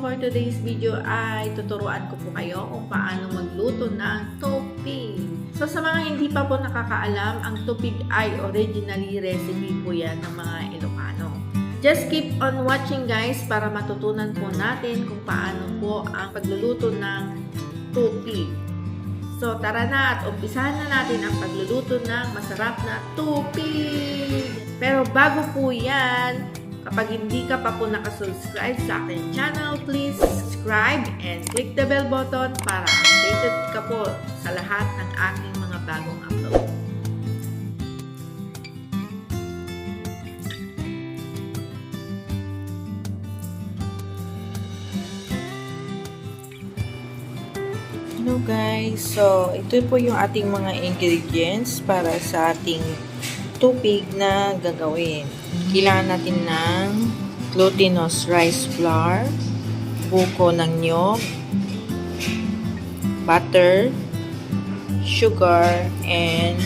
for today's video ay tuturuan ko po kayo kung paano magluto ng tupig. So sa mga hindi pa po nakakaalam, ang tupig ay originally recipe po yan ng mga Ilocano. Just keep on watching guys para matutunan po natin kung paano po ang pagluluto ng tupig. So tara na at umpisahan na natin ang pagluluto ng masarap na tupig. Pero bago po yan, kapag hindi ka pa po nakasubscribe sa aking channel, please subscribe and click the bell button para updated ka po sa lahat ng aking mga bagong upload. Hello guys, so ito po yung ating mga ingredients para sa ating tupig na gagawin. Kailangan natin ng glutinous rice flour, buko ng niyog, butter, sugar, and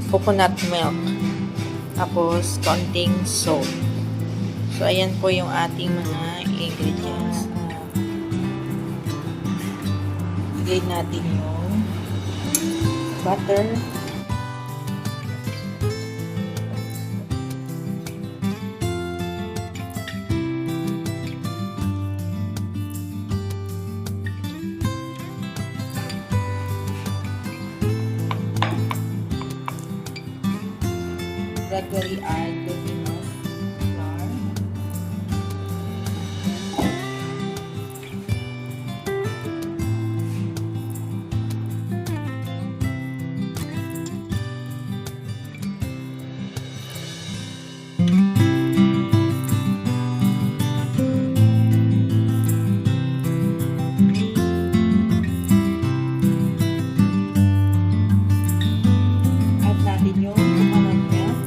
coconut milk. Tapos, konting salt. So, ayan po yung ating mga ingredients. Lagay natin yung butter, gradually add glutinous flour. Add natin yung coconut milk.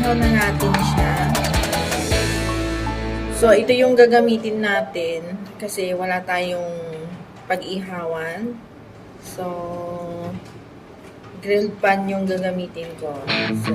ihaw na natin siya. So, ito yung gagamitin natin kasi wala tayong pag-ihawan. So, grilled pan yung gagamitin ko. So,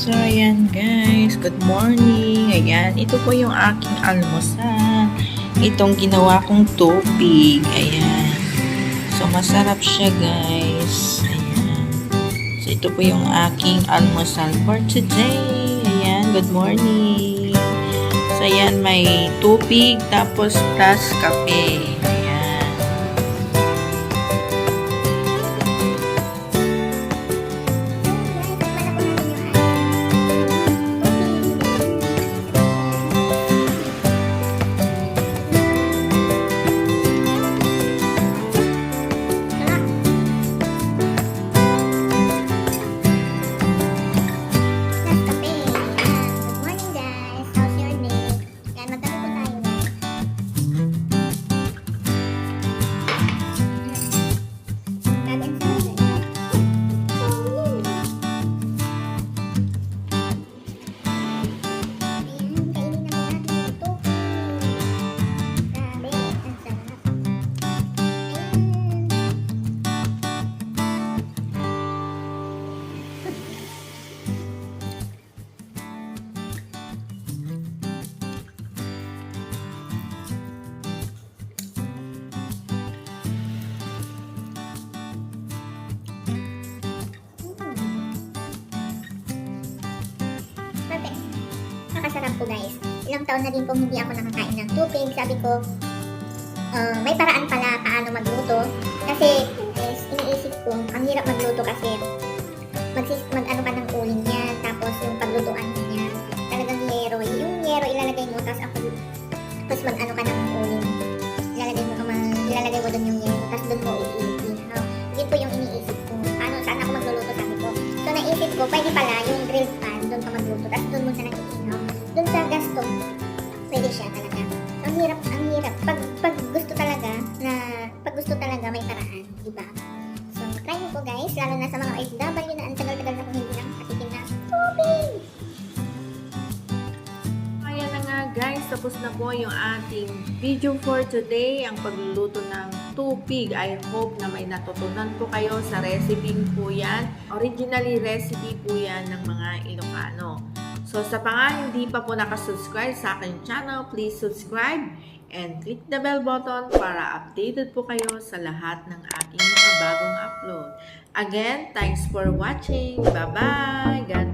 So, ayan guys. Good morning. Ayan, ito po yung aking almusal. Itong ginawa kong tupig. Ayan. So, masarap siya guys. Ayan. So, ito po yung aking almusal for today. Ayan, good morning. So, ayan, may tupig tapos plus kape. Napakasarap po guys. Ilang taon na din po hindi ako nakakain ng tupig. Sabi ko, may paraan pala paano magluto. Kasi iniisip ko, ang hirap magluto kasi mag-ano ka ng uling niya. Tapos yung paglutuan niya, talagang yero. Yung yero ilalagay mo, tapos mag-ano ka ng uling. Ilalagay mo doon yung yero, tapos doon mo iihaw. Yun po yung iniisip ko. Saan ako magluluto, sabi ko. So naisip ko, pwede pala yung grilled pan, doon ka magluto. Tapos doon mo na lang iihaw. Doon sa gas stove, pwede siya talaga. Ang hirap. Pag gusto talaga tapos na po yung ating video for today, ang pagluluto ng tupig. I hope na may natutunan po kayo sa recipe po yan. Originally recipe po yan ng mga Ilocano. So sa hindi pa po nakasubscribe sa aking channel, please subscribe and click the bell button para updated po kayo sa lahat ng aking mga bagong upload. Again, thanks for watching. Bye-bye!